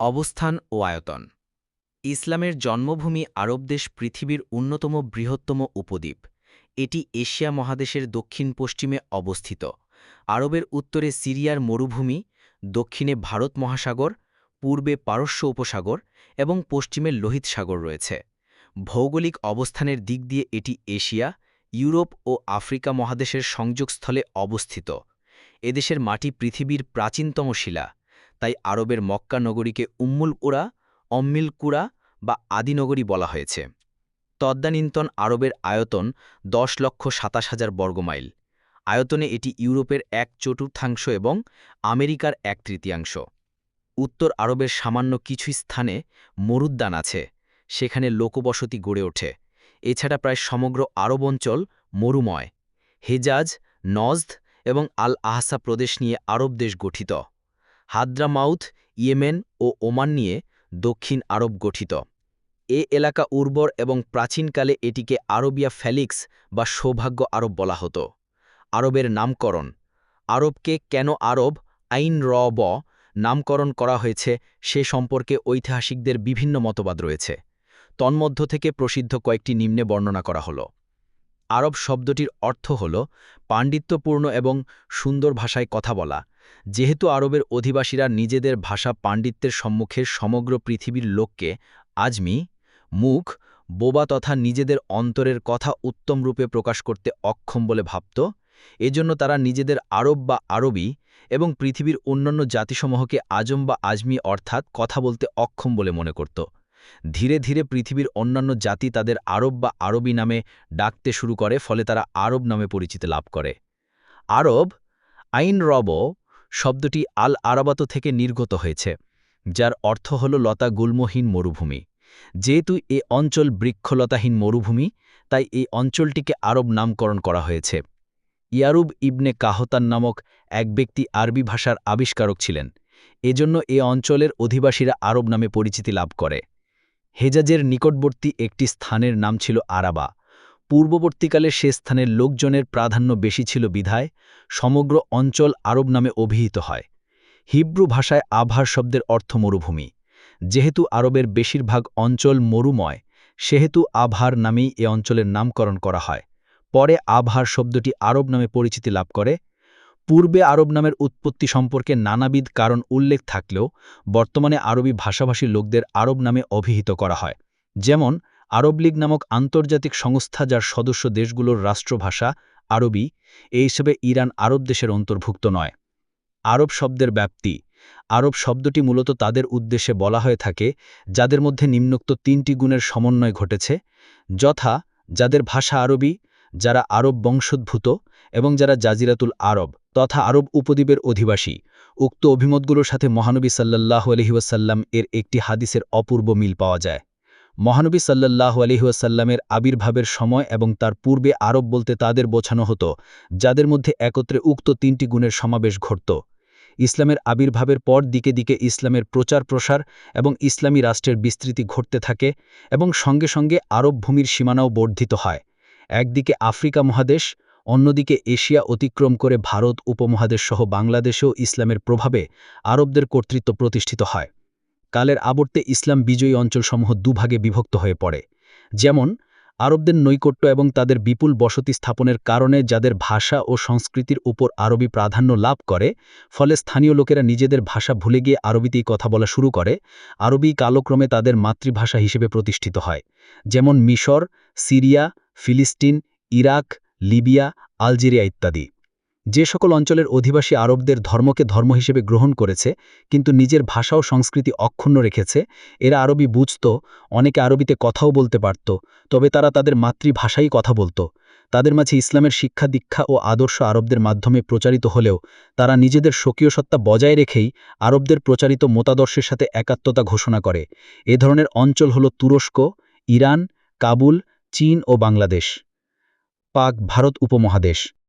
অবস্থান ও আয়তন। ইসলামের জন্মভূমি আরব দেশ পৃথিবীর অন্যতম বৃহত্তম উপদ্বীপ। এটি এশিয়া মহাদেশের দক্ষিণ পশ্চিমে অবস্থিত। আরবের উত্তরে সিরিয়ার মরুভূমি, দক্ষিণে ভারত মহাসাগর, পূর্বে পারস্য উপসাগর এবং পশ্চিমে লোহিত সাগর রয়েছে। ভৌগোলিক অবস্থানের দিক দিয়ে এটি এশিয়া, ইউরোপ ও আফ্রিকা মহাদেশের সংযোগস্থলে অবস্থিত। এদেশের মাটি পৃথিবীর প্রাচীনতম শিলা, তাই আরবের মক্কা নগরীকে উম্মুল কুরা, অম্মিল কুরা বা আদিনগরী বলা হয়েছে। তদ্দানীন্তন আরবের আয়তন ১০,২৭,০০০ বর্গমাইল। আয়তনে এটি ইউরোপের ১/৪ এবং আমেরিকার ১/৩। উত্তর আরবের সামান্য কিছু স্থানে মরুদ্যান আছে, সেখানে লোকবসতি গড়ে ওঠে। এছাড়া প্রায় সমগ্র আরব অঞ্চল মরুময়। হেজাজ, নজদ এবং আল আহসা প্রদেশ নিয়ে আরব দেশ গঠিত। হাদ্রামাউথ, ইয়েমেন ও ওমান নিয়ে দক্ষিণ আরব গঠিত। এ এলাকা উর্বর এবং প্রাচীনকালে এটিকে আরবিয়া ফেলিক্স বা সৌভাগ্য আরব বলা হতো। আরবের নামকরণ। আরবকে কেন আরব আইন র-ব নামকরণ করা হয়েছে সে সম্পর্কে ঐতিহাসিকদের বিভিন্ন মতবাদ রয়েছে। তন্মধ্য থেকে প্রসিদ্ধ কয়েকটি নিম্নে বর্ণনা করা হল। আরব শব্দটির অর্থ হল পাণ্ডিত্যপূর্ণ এবং সুন্দর ভাষায় কথা বলা। যেহেতু আরবের অধিবাসীরা নিজেদের ভাষা পাণ্ডিত্যের সম্মুখে সমগ্র পৃথিবীর লোককে আজমি, মুখ, বোবা তথা নিজেদের অন্তরের কথা উত্তম রূপে প্রকাশ করতে অক্ষম বলে ভাবত, এজন্য তারা নিজেদের আরব বা আরবি এবং পৃথিবীর অন্যান্য জাতিসমূহকে আজম বা আজমি অর্থাৎ কথা বলতে অক্ষম বলে মনে করত। ধীরে ধীরে পৃথিবীর অন্যান্য জাতি তাদের আরব বা আরবি নামে ডাকতে শুরু করে, ফলে তারা আরব নামে পরিচিতি লাভ করে। আরব আইন রব শব্দটি আল আরাবাত থেকে নির্গত হয়েছে, যার অর্থ হল লতা গুল্মহীন মরুভূমি। যেহেতু এ অঞ্চল বৃক্ষলতাহীন মরুভূমি, তাই এই অঞ্চলটিকে আরব নামকরণ করা হয়েছে। ইয়ারুব ইবনে কাহতান নামক এক ব্যক্তি আরবি ভাষার আবিষ্কারক ছিলেন, এজন্য এ অঞ্চলের অধিবাসীরা আরব নামে পরিচিতি লাভ করে। হেজাজের নিকটবর্তী একটি স্থানের নাম ছিল আরাবা। পূর্ববর্তীকালে সে স্থানের লোকজনের প্রাধান্য বেশি ছিল বিধায় সমগ্র অঞ্চল আরব নামে অভিহিত হয়। হিব্রু ভাষায় আভার শব্দের অর্থ মরুভূমি। যেহেতু আরবের বেশিরভাগ অঞ্চল মরুময়, সেহেতু আভার নামেই এ অঞ্চলের নামকরণ করা হয়। পরে আভার শব্দটি আরব নামে পরিচিতি লাভ করে। পূর্বে আরব নামের উৎপত্তি সম্পর্কে নানাবিধ কারণ উল্লেখ থাকলেও বর্তমানে আরবি ভাষাভাষী লোকদের আরব নামে অভিহিত করা হয়। যেমন আরব লীগ নামক আন্তর্জাতিক সংস্থা, যার সদস্য দেশগুলোর রাষ্ট্রভাষা আরবি, এই হিসেবে ইরান আরব দেশের অন্তর্ভুক্ত নয়। আরব শব্দের ব্যাপ্তি। আরব শব্দটি মূলত তাদের উদ্দেশ্যে বলা হয়ে থাকে যাদের মধ্যে নিম্নোক্ত ৩টি গুণের সমন্বয় ঘটেছে, যথা যাদের ভাষা আরবি, যারা আরব বংশোদ্ভূত এবং যারা জাজিরাতুল আরব তথা আরব উপদ্বীপের অধিবাসী। উক্ত অভিমতগুলোর সাথে মহানবী সাল্লাল্লাহু আলাইহি ওয়াসাল্লাম এর একটি হাদিসের অপূর্ব মিল পাওয়া যায়। মহানবী সাল্লাল্লাহু আলাইহি ওয়াসাল্লামের আবির্ভাবের সময় এবং তার পূর্বে আরব বলতে তাদের বোঝানো হতো যাদের মধ্যে একত্রে উক্ত ৩টি গুণের সমাবেশ ঘটত। ইসলামের আবির্ভাবের পর দিকে দিকে ইসলামের প্রচার প্রসার এবং ইসলামী রাষ্ট্রের বিস্তৃতি ঘটতে থাকে এবং সঙ্গে সঙ্গে আরব ভূমির সীমানাও বর্ধিত হয়। একদিকে আফ্রিকা মহাদেশ, অন্যদিকে এশিয়া অতিক্রম করে ভারত উপমহাদেশ সহ বাংলাদেশেও ইসলামের প্রভাবে আরবদের কর্তৃত্ব প্রতিষ্ঠিত হয়। কালের আবর্তে ইসলাম বিজয়ী অঞ্চলসমূহ দুভাগে বিভক্ত হয়ে পড়ে। যেমন আরবদের নৈকট্য এবং তাদের বিপুল বসতি স্থাপনের কারণে যাদের ভাষা ও সংস্কৃতির উপর আরবি প্রাধান্য লাভ করে, ফলে স্থানীয় লোকেরা নিজেদের ভাষা ভুলে গিয়ে আরবিতেই কথা বলা শুরু করে। আরবি কালক্রমে তাদের মাতৃভাষা হিসেবে প্রতিষ্ঠিত হয়। যেমন মিশর, সিরিয়া, ফিলিস্তিন, ইরাক, লিবিয়া, আলজেরিয়া ইত্যাদি। যে সকল অঞ্চলের অধিবাসী আরবদের ধর্মকে ধর্ম হিসেবে গ্রহণ করেছে কিন্তু নিজের ভাষা ও সংস্কৃতি অক্ষুণ্ণ রেখেছে, এরা আরবি বুঝত, অনেকে আরবিতে কথাও বলতে পারত, তবে তারা তাদের মাতৃভাষাই কথা বলত। তাদের মাঝে ইসলামের শিক্ষা দীক্ষা ও আদর্শ আরবদের মাধ্যমে প্রচারিত হলেও তারা নিজেদের স্বকীয় সত্তা বজায় রেখেই আরবদের প্রচারিত মতাদর্শের সাথে একাত্মতা ঘোষণা করে। এ ধরনের অঞ্চল হল তুরস্ক, ইরান, কাবুল, চীন ও বাংলাদেশ। পাক ভারত উপমহাদেশ।